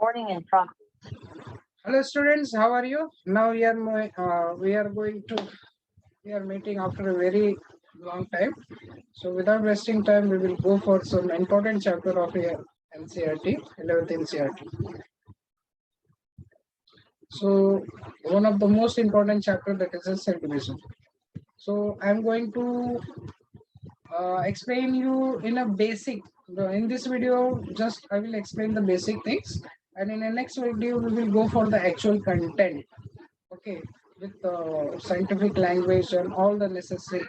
Recording in progress. Hello students, how are you? Now we are meeting after a very long time. So without wasting time, we will go for some important chapter of your NCERT, 11th NCERT. So one of the most important chapter, that is a cell division. So I'm going to explain you in a basic. In this video, just I will explain the basic things, and in the next video we will go for the actual content. Okay, with the scientific language and all the necessary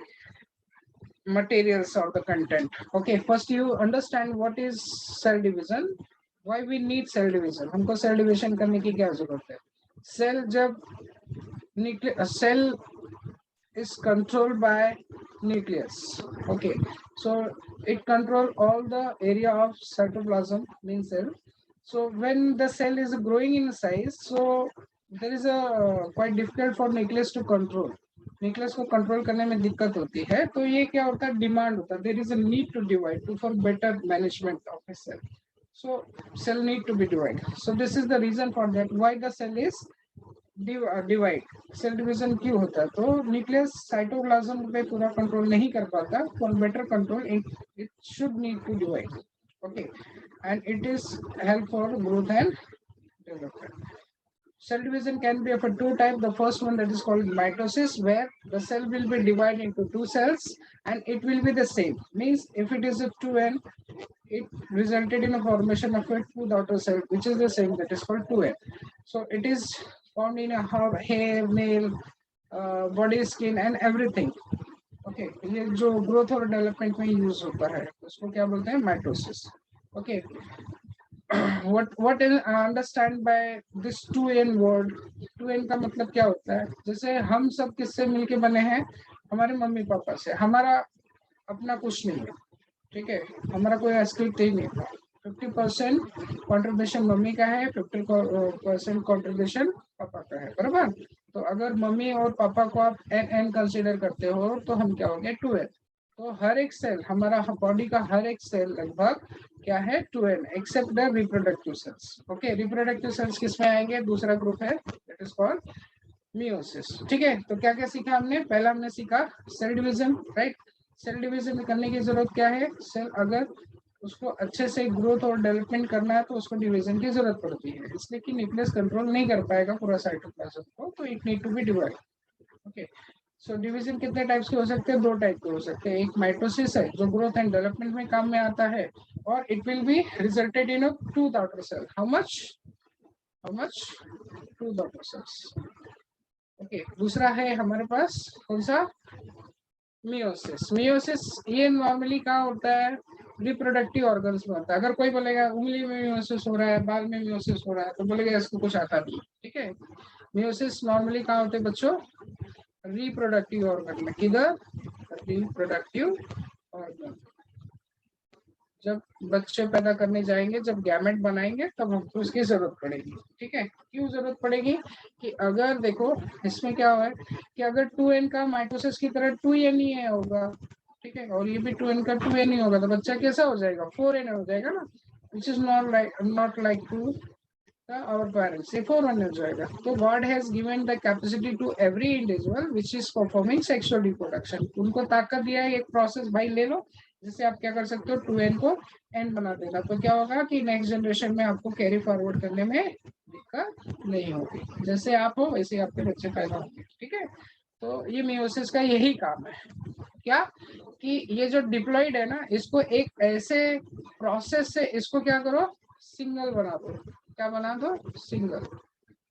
materials of the content. Okay, first you understand what is cell division, why we need cell division. हमको cell division करने की क्या जरूरत है? Cell जब cell is controlled by nucleus. Okay, so it control all the area of cytoplasm, means cell. So when the cell is growing in size, so there is a quite difficult for nucleus to control. Nucleus को control करने में दिक्कत होती है, तो ये क्या होता है, डिमांड होता है, there is a need to divide to for better management of a cell. So cell need to be divided. So this is the reason for that why the cell is divide. Cell division क्यों होता है? तो nucleus cytoplasm पे पूरा control नहीं कर पाता. For better control it should need to divide. Okay, and it is help for growth and development. Cell division can be of a two type. The first one, that is called mitosis, where the cell will be divided into two cells and it will be the same. Means if it is a 2n, it resulted in a formation of a two daughter cell, which is the same, that is called 2n. So it is found in a hair, nail, body, skin and everything. Okay, ये जो growth और development में use होता है उसको क्या बोलते हैं? Mitosis. Okay. what is understand by this 2n word? 2n का मतलब क्या होता है? जैसे हम सब किससे मिलके बने हैं? हमारे मम्मी पापा से. हमारा अपना कुछ नहीं है, ठीक है, हमारा कोई अस्तित्व ही नहीं था. 50% कॉन्ट्रीब्यूशन मम्मी का है, 50% कॉन्ट्रीब्यूशन पापा का है, बराबर. तो अगर मम्मी और पापा को आप एन कंसिडर करते हो तो हम क्या हो गए? 2n. तो हर एक सेल, हमारा बॉडी का हर एक सेल लगभग क्या है? 2n, except the reproductive cells. Okay, reproductive cells किसमें आएंगे? दूसरा ग्रुप है, दैट इज कॉल्ड मियोसिस. ठीक है, तो क्या क्या सीखा हमने? पहला हमने सीखा cell division, right. Cell division करने की जरूरत क्या है? सेल अगर उसको अच्छे से ग्रोथ और डेवलपमेंट करना है तो उसको डिवीजन की जरूरत पड़ती है, इसलिए कि न्यूक्लियस कंट्रोल नहीं कर पाएगा पूरा साइटोप्लाज्म को, तो it need to be divide. Okay, so division कितने टाइप्स के हो सकते हैं? दो टाइप के हो सकते हैं. एक माइटोसिस है जो ग्रोथ एंड डेवलपमेंट में काम में आता है, और it will be resulted in two daughter cell. How much? Two daughter cells. Okay, दूसरा है हमारे पास कौन सा? मियोसिस. मियोसिस ये नॉर्मली कहाँ होता है? रिप्रोडक्टिव ऑर्गन्स में होता है. अगर कोई बोलेगा उंगली में मियोसिस हो रहा है, बाल में मियोसिस हो रहा है, तो बोलेगा इसको कुछ आता नहीं. ठीक है, मियोसिस नॉर्मली कहाँ होते हैं बच्चों? रिप्रोडक्टिव ऑर्गन में. किधर? Reproductive organ. जब बच्चे पैदा करने जाएंगे, जब गैमेट बनाएंगे, तब हमको उसकी जरूरत पड़ेगी. ठीक है, क्यों जरूरत पड़ेगी? कि अगर देखो इसमें क्या हुआ है कि अगर 2n का माइटोसिस की तरह 2n ही है होगा, ठीक है, और ये भी 2n का 2n ही होगा, तो बच्चा कैसा हो जाएगा? 4n हो जाएगा ना, which is not like to our parents. से 4 हो जाएगा. तो God has given the capacity to every individual which is performing sexual reproduction. उनको ताकत दिया है एक प्रोसेस. भाई ले लो, जिससे आप क्या कर सकते हो? 2n को n बना देना. तो क्या होगा कि नेक्स्ट जनरेशन में आपको कैरी फॉरवर्ड करने में दिक्कत नहीं होगी. जैसे आप हो वैसे आपके बच्चे पैदा होंगे. ठीक है, तो ये मियोसिस का यही काम है. क्या कि ये जो डिप्लॉइड है ना, इसको एक ऐसे प्रोसेस से इसको क्या करो? सिंगल बना दो. क्या बना दो? सिंगल.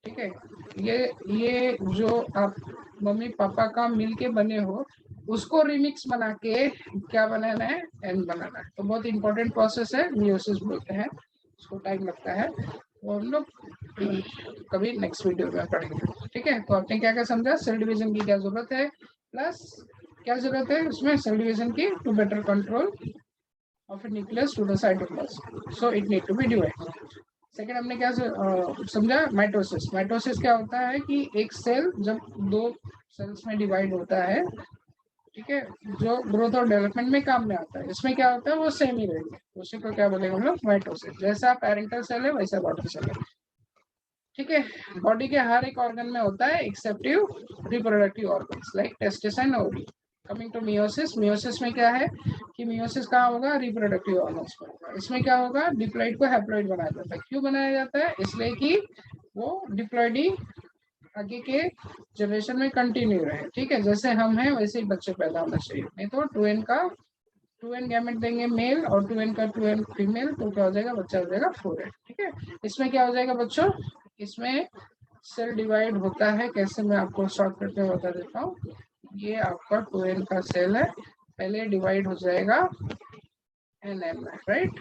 ठीक है, ये जो आप मम्मी पापा का मिलके बने हो, उसको रिमिक्स बना के क्या बनाना है? एन बनाना है. तो बहुत इंपॉर्टेंट प्रोसेस है, मियोसिस बोलते हैं. उसको टाइम लगता है, और हम लोग कभी नेक्स्ट वीडियो में पढ़ेंगे. ठीक है, तो आपने क्या क्या समझा? सेल डिवीजन की क्या जरूरत है, प्लस क्या जरूरत है उसमें सेल डिवीजन की? To better control of a nucleus to the cytoplasm, so it need to be divided. Second हमने क्या समझा? माइटोसिस. माइटोसिस क्या होता है कि एक सेल जब दो सेल्स में डिवाइड होता है, ठीक है, जो ग्रोथ और डेवलपमेंट में काम में आता है, इसमें क्या होता है? वो सेम ही रहेंगे. उसी को क्या बोलेंगे हम लोग? माइटोसिस. जैसा पेरेंटल सेल है वैसा डॉटर सेल है. ठीक है। बॉडी के हर एक ऑर्गन में होता है except reproductive organs like testis and ovary. Coming to meiosis, meiosis में क्या है कि मियोसिस कहाँ होगा, रिप्रोडक्टिव ऑर्गन्स में होगा। इसमें क्या होगा, डिप्लॉइड को हैप्लॉइड बनाया जाता है। क्यों बनाया जाता है, इसलिए कि वो डिप्लॉइड ही आगे के जनरेशन में कंटिन्यू रहे। ठीक है, जैसे हम हैं वैसे ही बच्चे पैदा होना चाहिए, नहीं तो 2n गैमेट देंगे मेल और 2n फीमेल, तो क्या हो जाएगा, बच्चा हो जाएगा 4n। ठीक है, इसमें क्या हो जाएगा बच्चों, इसमें सेल डिवाइड होता है कैसे, मैं आपको शॉर्टकट में बता देता हूँ। ये आपका 2n का सेल है, पहले डिवाइड हो जाएगा nm में, राइट।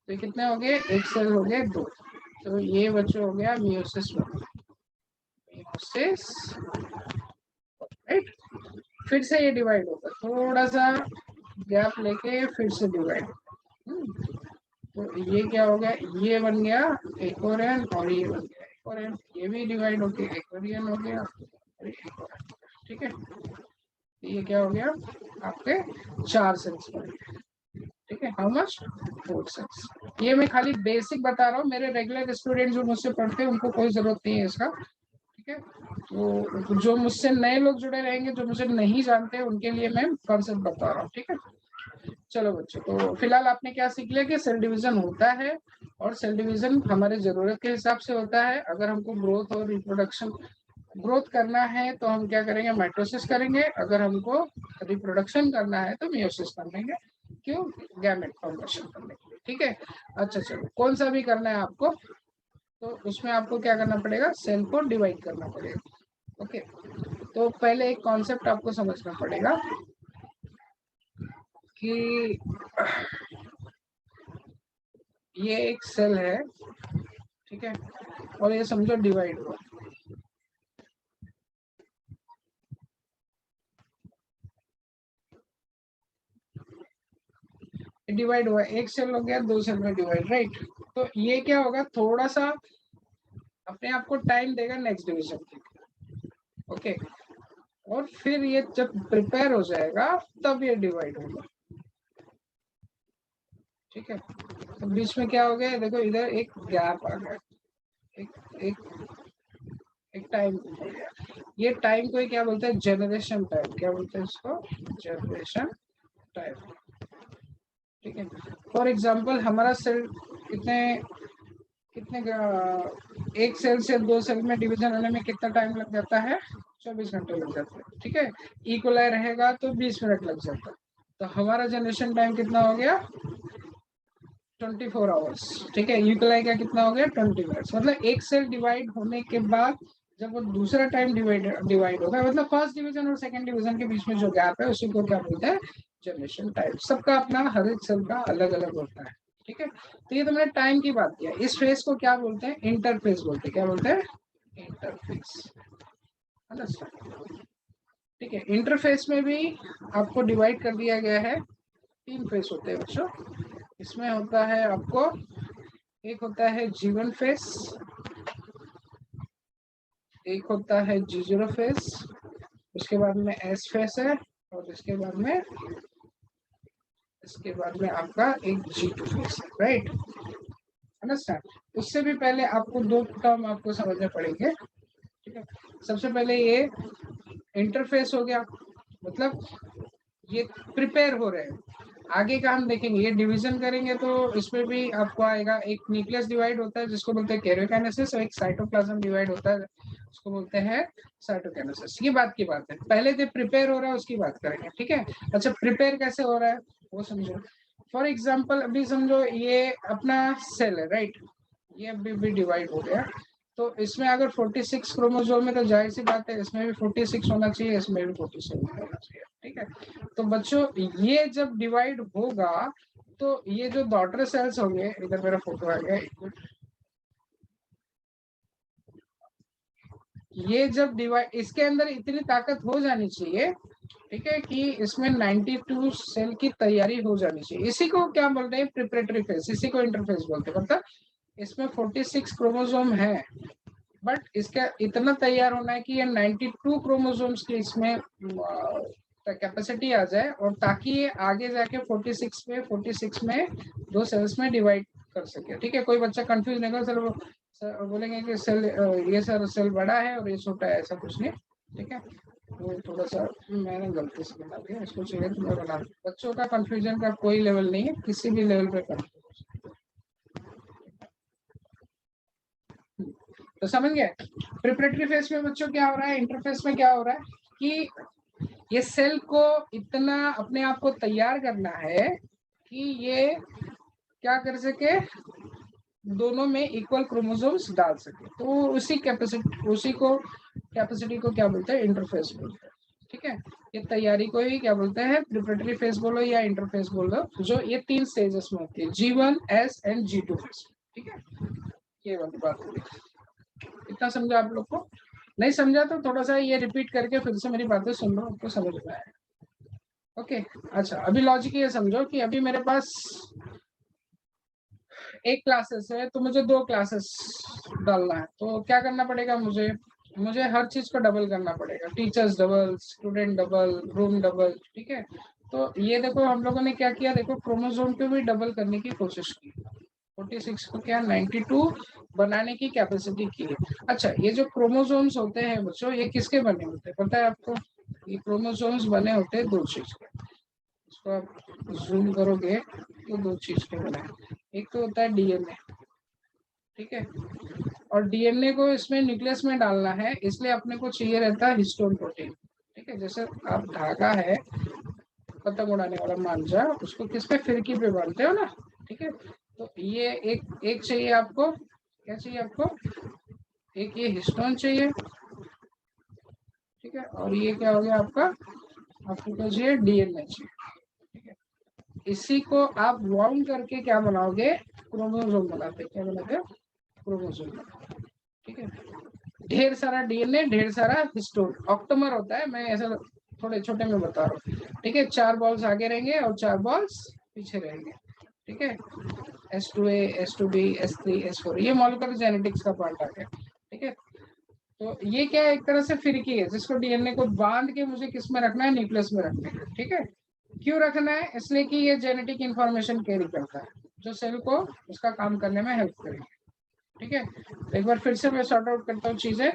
तो कितने हो गए, एक सेल हो गए 2, तो ये बच्चों हो गया मियोसिस 1, मियोसिस, राइट। फिर से ये डिवाइड होगा, थोड़ा सा गैप लेके फिर से डिवाइड। तो ये क्या हो गया, ये बन गया एक और एन, और ये बन गया एक और एन, ये भी डिवाइड होके एक और एन हो गया और एक और एन। ठीक है, ये क्या हो गया, आपके 4 सेल्स बन गए। ठीक है, हाउ मच, 4 सेल्स। ये मैं खाली बेसिक बता रहा हूँ, मेरे रेगुलर स्टूडेंट जो मुझसे पढ़ते हैं उनको कोई जरूरत नहीं है इसका। ठीक है, तो जो मुझसे नए लोग जुड़े रहेंगे, जो मुझे नहीं जानते, उनके लिए मैं कॉन्सेप्ट बता रहा हूँ। ठीक है, चलो बच्चों, तो फिलहाल आपने क्या सीख लिया कि सेल डिवीजन होता है, और सेल डिवीजन हमारे जरूरत के हिसाब से होता है। अगर हमको ग्रोथ और रिप्रोडक्शन, ग्रोथ करना है तो हम क्या करेंगे, माइटोसिस करेंगे। अगर हमको रिप्रोडक्शन करना है तो मियोसिस कर लेंगे। क्यों, गैमेट फॉर्मेशन करने के लिए। ठीक है, अच्छा चलो, कौन सा भी करना है आपको, तो उसमें आपको क्या करना पड़ेगा, सेल को डिवाइड करना पड़ेगा। ओके, तो पहले एक कॉन्सेप्ट आपको समझना पड़ेगा कि ये एक सेल है, ठीक है, और ये समझो डिवाइड हुआ। डिवाइड हुआ, एक सेल हो गया, 2 सेल में डिवाइड, राइट। तो ये क्या होगा, थोड़ा सा अपने आप को टाइम देगा नेक्स्ट डिवीजन के लिए। ओके, और फिर ये जब प्रिपेयर हो जाएगा तब ये डिवाइड होगा। ठीक है, तो बीच में क्या हो गया, देखो इधर एक गैप आ गया, एक एक एक टाइम हो गया। ये टाइम को क्या बोलते हैं, जनरेशन टाइम। क्या बोलते हैं इसको, जनरेशन टाइम। ठीक है, फॉर एग्जांपल हमारा सेल कितने कितने एक सेल से 2 सेल में डिवीजन होने में कितना टाइम लग जाता है, 24 घंटे लग जाते हैं। ठीक है, इक्वलाई रहेगा तो 20 मिनट लग जाता है। तो हमारा जनरेशन टाइम कितना हो गया, 24 आवर्स। ठीक है, इक्वलाई का कितना हो गया, 20 मिनट्स। मतलब एक सेल डिवाइड होने के बाद जब वो दूसरा टाइम डिवाइड होगा, मतलब फर्स्ट डिवीजन और सेकंड डिवीजन के बीच में जो गैप है उसी को क्या बोलते हैं, जनरेशन टाइम। सबका अपना, हर एक सेल का अलग अलग होता है। ठीक है, तो ये तो मैंने टाइम की बात किया। इस फेज को क्या बोलते हैं, इंटरफेस बोलते हैं। क्या बोलते हैं, इंटरफेस। ठीक है, इंटरफेस में भी आपको डिवाइड कर दिया गया है, 3 फेस होते हैं बच्चों। इसमें होता है आपको, एक होता है G1 फेस, एक होता है G0 फेस, उसके बाद में S फेस है, और इसके बाद में आपका एक G2 फेस है, राइट। अंडरस्टैंड। उससे भी पहले आपको 2 टर्म आपको समझने पड़ेंगे। ठीक है, सबसे पहले ये इंटरफेस हो गया, मतलब ये प्रिपेयर हो रहे हैं। आगे का हम देखेंगे, ये डिवीजन करेंगे तो इसमें भी आपको आएगा, एक न्यूक्लियस डिवाइड होता है जिसको बोलते हैं कैरियोकाइनेसिस, और एक साइटोप्लाज्म डिवाइड होता है उसको बोलते हैं साइटोकाइनेसिस। ये बात की बात है, पहले तो प्रिपेयर हो रहा है उसकी बात करेंगे। ठीक है, अच्छा प्रिपेयर कैसे हो रहा है वो समझो। फॉर एग्जाम्पल अभी समझो ये अपना सेल है, राइट, ये अभी भी डिवाइड हो गया। तो इसमें अगर 46 क्रोमोसोम है तो जाहिर सी बात है इसमें भी 46 होना चाहिए, इसमें भी 47 होना चाहिए। ठीक है, तो बच्चों ये जब डिवाइड होगा तो ये जो डॉटर सेल्स होंगे, इधर मेरा फोटो आ गया, एक मिनट, ये जब डिवाइड, इसके अंदर इतनी ताकत हो जानी चाहिए, ठीक है, कि इसमें 92 सेल की तैयारी हो जानी चाहिए। इसी को क्या बोलते हैं, प्रिपरेटरी फेज, इसी को इंटरफेस बोलते हैं। मतलब इसमें 46 क्रोमोसोम है, बट इसका इतना तैयार होना है कि ये 92 क्रोमोसोम्स की इसमें कैपेसिटी आ जाए, और ताकि ये आगे जाके 46 में 2 सेल्स में डिवाइड कर सके। ठीक है, कोई बच्चा कंफ्यूज नहीं होगा, चलो सर बोलेंगे कि सेल ये सर सेल बड़ा है और ये छोटा है, ऐसा कुछ नहीं, ठीक है। वो थोड़ा सा मैंने गलती से बना दिया, इसको चाहिए तो मैं बना दूं। बच्चों का कंफ्यूजन का कोई लेवल नहीं है, किसी भी लेवल पे कंफ्यूजन। तो समझ गए प्रिपरेटरी फेज में बच्चों क्या हो रहा है, इंटरफेस में क्या हो रहा है कि ये सेल को इतना अपने आप को तैयार करना है कि ये क्या कर सके, दोनों में इक्वल क्रोमोसोम्स डाल सके। तो उसी कैपेसिटी को क्या बोलते हैं, इंटरफेस बोलते हैं, ठीक है। ये तैयारी को ही क्या बोलते हैं, प्रिपरेटरी फेज बोलो या इंटरफेस बोलो, जो ये 3 स्टेजेस में होती है, G1, S and G2 phase, ठीक है। ये वाली बात होगी। इतना समझा आप लोग को? नहीं समझा तो थोड़ा सा ये रिपीट करके फिर से मेरी बातें सुन लो, आपको समझ में आए। ओके अच्छा, अभी लॉजिक ये समझो कि अभी मेरे पास एक क्लासेस है तो मुझे 2 क्लासेस डालना है, तो क्या करना पड़ेगा, मुझे हर चीज को डबल करना पड़ेगा, teachers double, student double, room double, ठीक है। तो ये देखो हम लोगों ने क्या किया, देखो क्रोमोसोम को भी डबल करने की कोशिश की, 46 को क्या 92 बनाने की कैपेसिटी की है। अच्छा, ये जो क्रोमोसोम्स होते हैं बच्चों, ये किसके बने होते हैं पता है आपको? ये क्रोमोसोम्स बने होते हैं 2 चीज के, इसको आप जूम करोगे तो 2 चीज के बने हैं। एक तो होता है डीएनए, ठीक है, और डीएनए को इसमें न्यूक्लियस में डालना है, इसलिए अपने को चाहिए रहता है हिस्टोन प्रोटीन, ठीक है। जैसे आप धागा है पतंग उड़ाने वाला मांझा, उसको किस पे, फिरकी पे बांधते हो ना, ठीक है। तो ये एक चाहिए आपको, क्या चाहिए आपको, एक ये हिस्टोन चाहिए, ठीक है, और ये क्या हो गया आपको चाहिए डीएनए चाहिए, ठीक है। इसी को आप वाउंड करके क्या बनाओगे, क्रोमोसोम बनाते, क्या बनाते हैं, क्रोमोसोम, ठीक है। ढेर सारा डीएनए, ढेर सारा हिस्टोन, ऑक्टोमर होता है, मैं ऐसा थोड़े छोटे में बता रहा हूँ, ठीक है। 4 बॉल्स आगे रहेंगे और 4 बॉल्स पीछे रहेंगे, ठीक है। S2A, S2B, S3, S4, ये मॉलिक्यूलर जेनेटिक्स का पार्ट आ गया, ठीक है। तो ये क्या है, एक तरह से फिरकी है जिसको डीएनए को बांध के मुझे किस में रखना है, न्यूक्लियस में रखना है, ठीक है। क्यों रखना है, इसलिए कि ये जेनेटिक इंफॉर्मेशन कैरी करता है जो सेल को उसका काम करने में हेल्प करेगी, ठीक है। तो एक बार फिर से मैं सॉर्ट आउट करता हूँ चीजें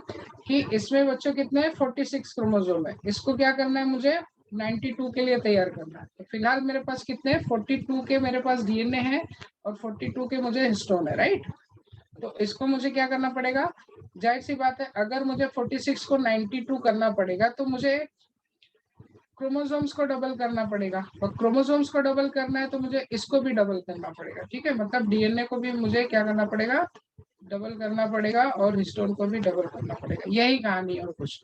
कि इसमें बच्चों कितने हैं, 46 क्रोमोसोम है, इसको क्या करना है, मुझे 92 के लिए तैयार करना है। तो फिलहाल मेरे पास कितने हैं, 42 के मेरे पास डीएनए है और 42 के मुझे हिस्टोन है, राइट। तो इसको मुझे क्या करना पड़ेगा, जाहिर सी बात है, अगर मुझे 46 को 92 करना पड़ेगा तो मुझे क्रोमोसोम्स को डबल करना पड़ेगा, और क्रोमोसोम्स को डबल करना है तो मुझे इसको भी डबल करना पड़ेगा, ठीक है। मतलब डीएनए को भी मुझे क्या करना पड़ेगा, डबल करना पड़ेगा, और हिस्टोन को भी डबल करना पड़ेगा, यही कहानी है और कुछ,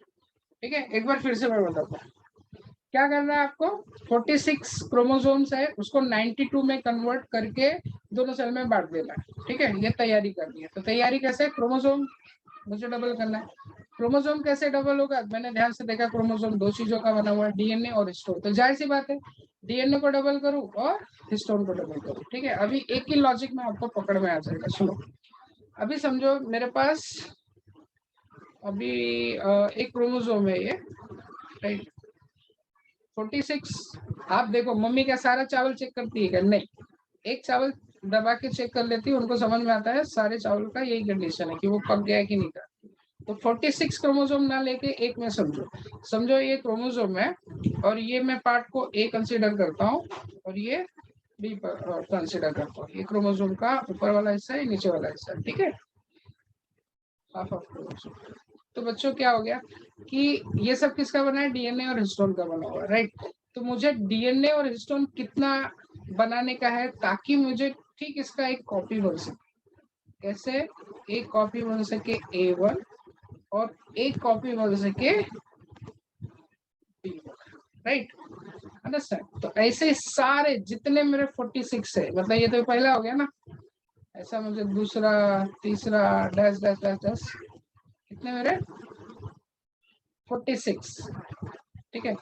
ठीक है। एक बार फिर से मैं बताता हूँ क्या करना है आपको, 46 क्रोमोसोम्स है उसको 92 में कन्वर्ट करके दोनों सेल में बांट देना है, ठीक है। ये तैयारी करनी है। तो तैयारी कैसे, क्रोमोसोम मुझे डबल करना है। क्रोमोसोम कैसे डबल होगा, मैंने ध्यान से देखा, क्रोमोसोम 2 चीजों का बना हुआ है, डीएनए और हिस्टोन, तो जाहिर सी बात है डीएनए को डबल करूं और हिस्टोन को डबल करूं, ठीक है। अभी एक ही लॉजिक में आपको पकड़ में आ जाएगा, सुनो। अभी समझो मेरे पास अभी एक क्रोमोसोम है ये, राइट, 46। आप देखो मम्मी का सारा चावल चेक करती है क्या, नहीं, एक चावल दबा के चेक कर लेती है, उनको समझ में आता है सारे चावल का यही कंडीशन है कि वो पक गया कि नहीं का। तो 46 क्रोमोसोम ना लेके एक में समझो ये क्रोमोसोम है, और ये मैं पार्ट को ए कंसीडर करता हूँ और ये बी कंसीडर करता हूँ। ये क्रोमोसोम का ऊपर वाला हिस्सा है, नीचे वाला हिस्सा, ठीक है, हाफ ऑफ क्रोमोसोम। तो बच्चों क्या हो गया कि ये सब किसका बना है, डीएनए और हिस्टोन का बना हुआ है, राइट। तो मुझे डीएनए और हिस्टोन कितना बनाने का है ताकि मुझे ठीक इसका एक कॉपी बन सके, कैसे, एक कॉपी बन सके A1 और एक कॉपी बन सके B1, राइट, अंडरस्टैंड। तो ऐसे सारे जितने मेरे 46 है, मतलब ये तो पहला हो गया ना, ऐसा मुझे दूसरा, तीसरा, डैश डैश डैश डैश, कितने मेरे 46, ठीक है।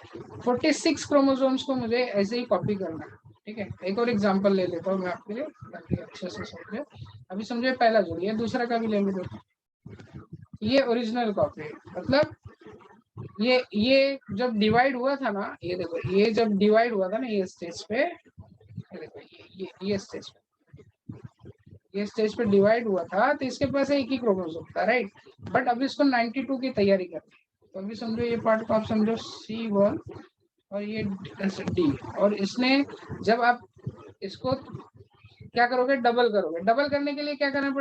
46 क्रोमोसोम्स को मुझे ऐसे ही कॉपी करना है, ठीक है। एक और एग्जांपल ले लेता हूँ मैं आपके लिए ताकि अच्छे से समझे। अभी समझे पहला जो ये दूसरा का भी लेंगे, देखो ये ओरिजिनल कॉपी है, मतलब ये जब डिवाइड हुआ था ना, ये देखो ये जब डिवाइड हुआ था ना, ये स्टेज पे, ये देखो ये स्टेज पे, ये स्टेज पे डिवाइड हुआ था तो इसके पास एक ही क्रोमोसोम था, राइट। बट अभी इसको 92 की तैयारी करनी है। तो अभी समझो ये पार्ट को आप समझो C1 और ये D, और इसने जब आप इसको क्या करोगे, डबल करोगे। डबल करने के लिए क्या करना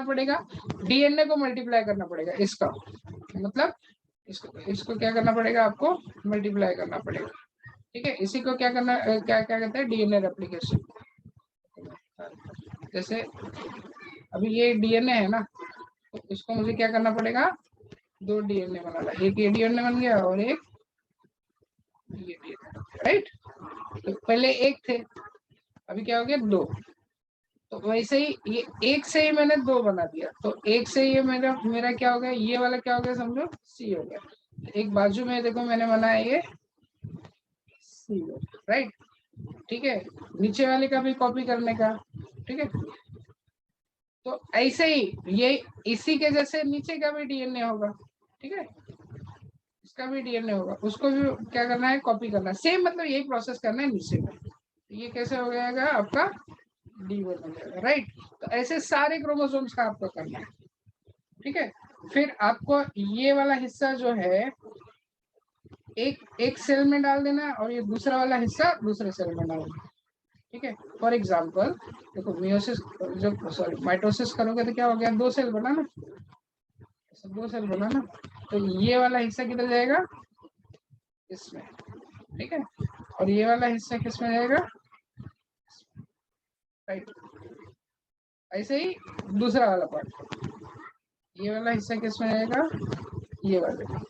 पड़ेगा, डीएनए को मल्टीप्लाई करना पड़ेगा इसका, मतलब इसको क्या करना पड़ेगा, आपको मल्टीप्लाई करना पड़ेगा, ठीक है। इसी को क्या करना, क्या क्या कहते हैं, डीएनए रेप्लिकेशन। जैसे अभी ये डीएनए है ना, तो इसको मुझे क्या करना पड़ेगा, 2 डीएनए बनाना, एक ये डीएनए बन गया और एक ये डीएनए, राइट। तो पहले एक थे, अभी क्या हो गया 2। तो वैसे ही ये एक से ही मैंने 2 बना दिया, तो एक से ये मेरा क्या हो गया, ये वाला क्या हो गया, समझो C हो गया। एक बाजू में देखो मैंने बनाया ये C, राइट, ठीक है। नीचे वाले का भी कॉपी करने का, ठीक है। तो ऐसे ही ये इसी के जैसे नीचे का भी डीएनए होगा, ठीक है, इसका भी डीएनए होगा, उसको भी क्या करना है, कॉपी करना है, सेम मतलब यही प्रोसेस करना है नीचे में। ये कैसे हो जाएगा आपका D1 हो जाएगा, राइट। तो ऐसे सारे क्रोमोसोम्स का आपको करना है, ठीक है। फिर आपको ये वाला हिस्सा जो है एक सेल में डाल देना है और ये दूसरा वाला हिस्सा दूसरे सेल में डाल देना, ठीक है। फॉर एग्जाम्पल देखो, मियोसिस जब माइटोसिस करोगे तो क्या हो गया, 2 सेल बना ना, 2 सेल बना ना, तो ये वाला हिस्सा किधर जाएगा, इसमें, ठीक है। और ये वाला हिस्सा किसमें जाएगा, राइट। ऐसे ही दूसरा वाला पार्ट, ये वाला हिस्सा किसमें जाएगा, ये वाले,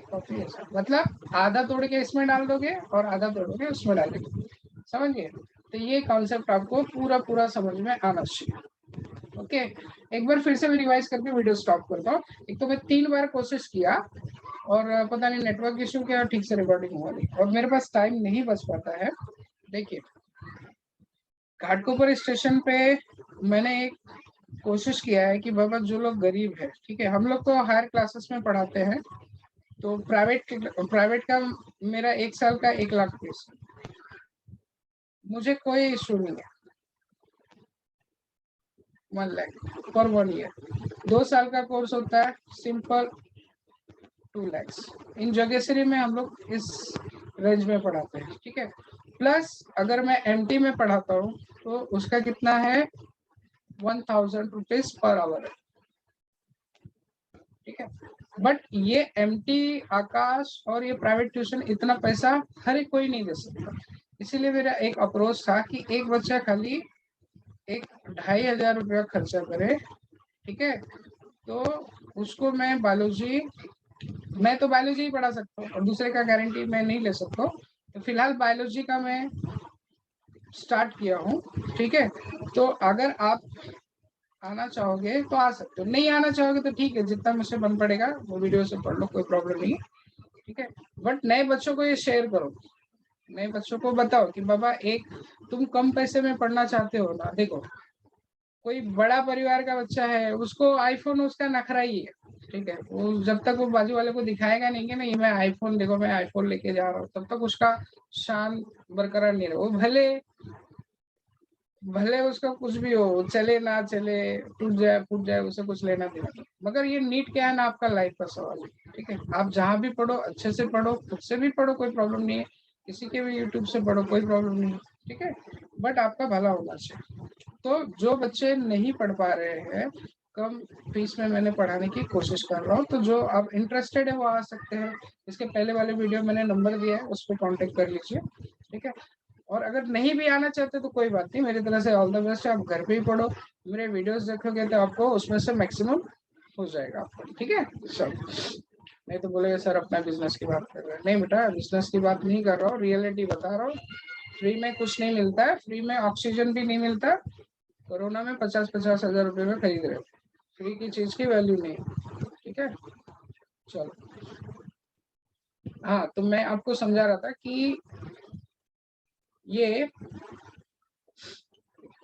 कॉपी ऐसा, मतलब आधा तोड़ के इसमें डाल दोगे और आधा तोड़ोगे उसमें डालोगे, समझ गए। तो ये कॉन्सेप्ट आपको पूरा समझ में आना चाहिए, ओके। एक बार फिर से मैं रिवाइज करके वीडियो स्टॉप करता हूँ। एक तो मैं 3 बार कोशिश किया और पता नहीं नेटवर्क इशू क्या, ठीक से रिकॉर्डिंग हुआ नहीं और मेरे पास टाइम नहीं बच पाता है। देखिए, घाटकोपर स्टेशन पे मैंने एक कोशिश किया है कि बाबा जो लोग गरीब है, ठीक है, हम लोग तो हायर क्लासेस में पढ़ाते हैं, तो प्राइवेट का मेरा 1 साल का 1 लाख फीस, मुझे कोई इशू नहीं है, 1 लाख फॉर 1 ईयर। 2 साल का कोर्स होता है सिंपल, 2 लाख। इन जगेश्वरी में हम लोग इस रेंज में पढ़ाते हैं, ठीक है। प्लस अगर मैं एमटी में पढ़ाता हूँ तो उसका कितना है, 1000 रुपीज पर आवर है, ठीक है। बट ये एमटी, आकाश और ये प्राइवेट ट्यूशन इतना पैसा हर एक कोई नहीं दे सकता। इसीलिए मेरा एक अप्रोच था कि एक बच्चा खाली 1-2500 रुपया खर्चा करे, ठीक है। तो उसको मैं बायोलॉजी, मैं तो बायोलॉजी ही पढ़ा सकता हूँ और दूसरे का गारंटी मैं नहीं ले सकता। तो फिलहाल बायोलॉजी का मैं स्टार्ट किया हूँ, ठीक है। तो अगर आप आना चाहोगे तो आ सकते हो, नहीं आना चाहोगे तो ठीक है, जितना मुझसे बन पड़ेगा वो वीडियो से पढ़ लो, कोई प्रॉब्लम नहीं है, ठीक है। बट नए बच्चों को ये शेयर करो, नए बच्चों को बताओ कि बाबा एक तुम कम पैसे में पढ़ना चाहते हो ना, देखो कोई बड़ा परिवार का बच्चा है, उसको आईफोन उसका नखरा ही है, ठीक है। वो जब तक वो बाजू वाले को दिखाएगा नहीं कि नहीं मैं आईफोन, देखो मैं आईफोन लेके जा रहा हूँ, तब तक उसका शान बरकरार नहीं रहे। वो भले भले उसका कुछ भी हो, चले ना चले, टूट जाए फूट जाए, उसे कुछ लेना देना नहीं। मगर ये नीट क्या है ना, आपका लाइफ का सवाल है, ठीक है। आप जहाँ भी पढ़ो अच्छे से पढ़ो, खुद से भी पढ़ो, कोई प्रॉब्लम नहीं है, किसी के भी यूट्यूब से पढ़ो, कोई प्रॉब्लम नहीं है, ठीक है। बट आपका भला होना चाहिए। तो जो बच्चे नहीं पढ़ पा रहे हैं, कम फीस में मैंने पढ़ाने की कोशिश कर रहा हूँ, तो जो आप इंटरेस्टेड है वो आ सकते हैं। इसके पहले वाले वीडियो मैंने नंबर दिया है, उस पर कॉन्टेक्ट कर लीजिए, ठीक है। और अगर नहीं भी आना चाहते तो कोई बात नहीं, मेरी तरफ से ऑल द बेस्ट है। आप घर पे ही पढ़ो, मेरे वीडियोस देखोगे तो आपको उसमें से मैक्सिमम हो जाएगा आपको, ठीक है। चलो, नहीं तो बोलेगा सर अपना बिजनेस की बात कर रहे हैं। नहीं बेटा, बिजनेस की बात नहीं कर रहा हूँ, रियलिटी बता रहा हूँ। फ्री में कुछ नहीं मिलता है, फ्री में ऑक्सीजन भी नहीं मिलता। कोरोना में 50-50 हजार रुपए में खरीद रहे हो, फ्री की चीज की वैल्यू नहीं, ठीक है। चलो, हाँ, तो मैं आपको समझा रहा था कि ये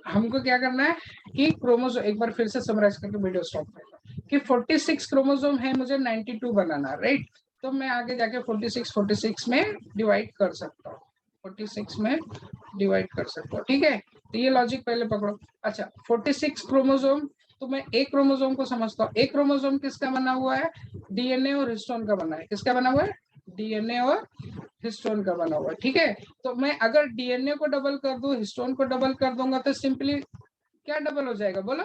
हमको क्या करना है कि क्रोमोसोम, एक बार फिर से समराइज करके वीडियो स्टॉप करेगा कि 46 क्रोमोसोम है, मुझे 92 बनाना, राइट। तो मैं आगे जाके 46 में डिवाइड कर सकता हूँ, 46 में डिवाइड कर सकता हूँ, ठीक है। तो ये लॉजिक पहले पकड़ो। अच्छा 46 क्रोमोसोम, तो मैं एक क्रोमोसोम को समझता हूँ। एक क्रोमोसोम किसका बना हुआ है? डीएनए और हिस्टोन का बना है। किसका बना हुआ है? डीएनए और हिस्टोन का बना हुआ है। ठीक है, तो मैं अगर डीएनए को डबल कर दूं, हिस्टोन को डबल कर दूंगा, तो सिंपली क्या डबल हो जाएगा बोलो?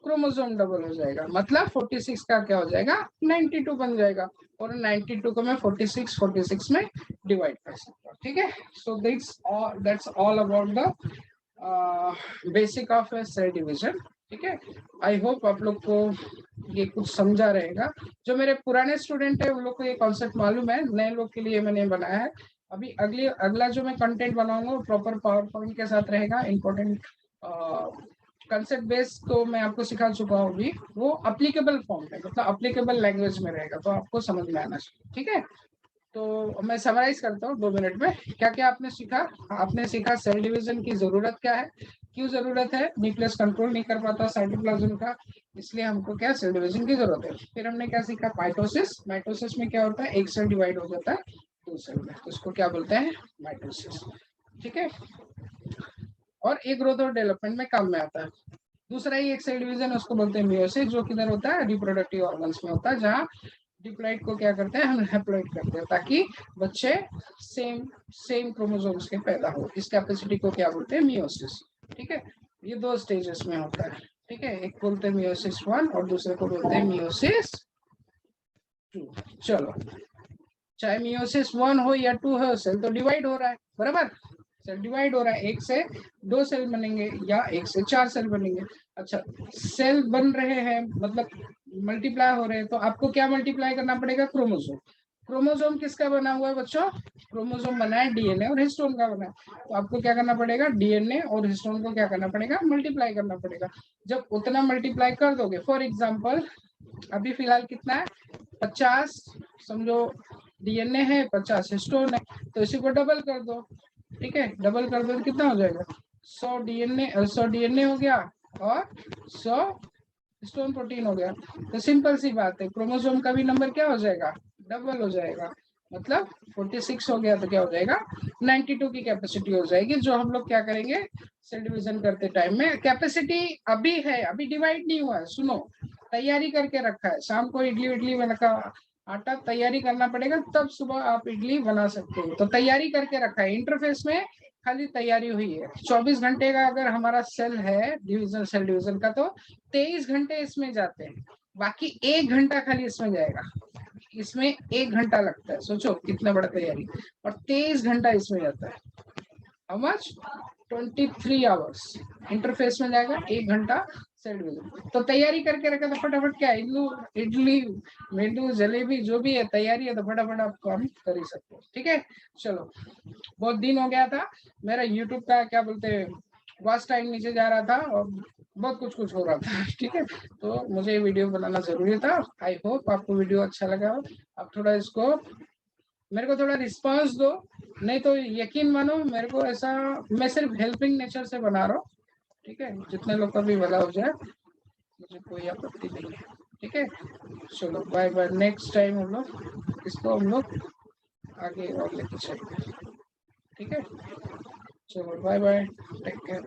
क्रोमोसोम डबल हो जाएगा। मतलब 46 का क्या हो जाएगा? 92 बन जाएगा। और 92 को मैं 46 में डिवाइड कर सकता हूँ। ठीक है, so that's all about the basic of cell division. ठीक है, आई होप आप लोग को ये कुछ समझा रहेगा। जो मेरे पुराने स्टूडेंट है उन लोग को ये कॉन्सेप्ट मालूम है, नए लोग के लिए मैंने बनाया है। अभी अगला जो मैं कंटेंट बनाऊंगा वो प्रॉपर पावर पॉइंट के साथ रहेगा। इंपॉर्टेंट कंसेप्ट बेस तो मैं आपको सिखा चुका हूँ अभी, वो अप्लीकेबल फॉर्म में, मतलब अप्लीकेबल लैंग्वेज में रहेगा, तो आपको समझ में आना चाहिए। ठीक है, तो मैं समराइज करता हूँ 2 मिनट में। क्या क्या आपने सीखा? आपने सीखा सेल डिवीजन की जरूरत क्या है, क्यों जरूरत है? न्यूक्लियस कंट्रोल नहीं कर पाता साइटोप्लाज्म का, इसलिए हमको क्या सेल डिवीजन की जरूरत है। फिर हमने क्या सीखा? माइटोसिस। माइटोसिस में क्या होता है? एक सेल डिवाइड हो जाता है 2 सेल में, तो इसको क्या बोलते हैं? माइटोसिस। ठीक है, और एक ग्रोथ और डेवलपमेंट में काम में आता है। दूसरा ही एक सेल डिवीजन है, उसको बोलते हैं मियोसिस, जो किधर होता है? रिप्रोडक्टिव ऑर्गन्स में होता है, जहाँ डिप्लॉइड को क्या करते हैं? हम हैप्लॉइड करते हैं, ताकि बच्चे सेम क्रोमोसोम्स के पैदा हो। इस कैपेसिटी को क्या बोलते हैं? मियोसिस। ठीक है, ये 2 स्टेजेस में होता है। ठीक है, एक बोलते हैं मियोसिस 1 और दूसरे को बोलते हैं मियोसिस 2। चलो, चाहे मियोसिस 1 हो या 2 हो, सेल तो डिवाइड हो रहा है, बराबर? सेल डिवाइड हो रहा है, 1 से 2 सेल बनेंगे या 1 से 4 सेल बनेंगे। अच्छा, सेल बन रहे हैं मतलब मल्टीप्लाई हो रहे हैं, तो आपको क्या मल्टीप्लाई करना पड़ेगा? क्रोमोसोम। क्रोमोसोम किसका बना हुआ है बच्चों? क्रोमोसोम बना है डीएनए और हिस्टोन का बना है। तो आपको क्या करना पड़ेगा? डीएनए और हिस्टोन को क्या करना पड़ेगा? मल्टीप्लाई करना पड़ेगा। जब उतना मल्टीप्लाई कर दोगे, फॉर एग्जाम्पल अभी फिलहाल कितना है? 50 समझो डीएनए है, 50 हिस्टोन है, तो इसी को डबल कर दो। ठीक है, डबल कर दो तो कितना हो जाएगा? 100 डीएनए हो गया और 100 हिस्टोन प्रोटीन हो गया। तो सिंपल सी बात है, क्रोमोसोम का भी नंबर क्या हो जाएगा? डबल हो जाएगा। मतलब 46 हो गया तो क्या हो जाएगा? 92 की कैपेसिटी हो जाएगी, जो हम लोग क्या करेंगे? सेल डिवीजन करते टाइम में। कैपेसिटी अभी है, अभी डिवाइड नहीं हुआ है। सुनो, तैयारी करके रखा है, शाम को इडली बना का आटा तैयारी करना पड़ेगा, तब सुबह आप इडली बना सकते हो। तो तैयारी करके रखा है, इंटरफेस में खाली तैयारी हुई है। 24 घंटे का अगर हमारा सेल है डिवीजन, सेल डिवीजन का, तो 23 घंटे इसमें जाते हैं, बाकी 1 घंटा खाली इसमें जाएगा। इसमें 1 घंटा लगता है, सोचो कितना बड़ा तैयारी, और 23 घंटा इसमें जाता है। How much? 23 आवर्स इंटरफेस में जाएगा, 1 घंटा सेल डिवीजन। तो तैयारी करके रखा तो फटाफट क्या, इडली मेदू जलेबी जो भी है तैयारी है, तो फटाफट आप काम कर ही सकते हो। ठीक है, चलो, बहुत दिन हो गया था, मेरा यूट्यूब का क्या बोलते हैं वॉच टाइम नीचे जा रहा था और बहुत कुछ हो रहा था। ठीक है, तो मुझे वीडियो बनाना जरूरी था। आई होप आपको वीडियो अच्छा लगा हो। आप थोड़ा इसको मेरे को थोड़ा रिस्पांस दो, नहीं तो यकीन मानो मेरे को ऐसा, मैं सिर्फ हेल्पिंग नेचर से बना रहा हूँ। ठीक है, जितने लोग का भी भला हो जाए मुझे कोई आपत्ति नहीं है। ठीक है, चलो बाय बाय। नेक्स्ट टाइम हम लोग इसको आगे और लेके चलेंगे। ठीक है, चलो बाय बाय, टेक केयर।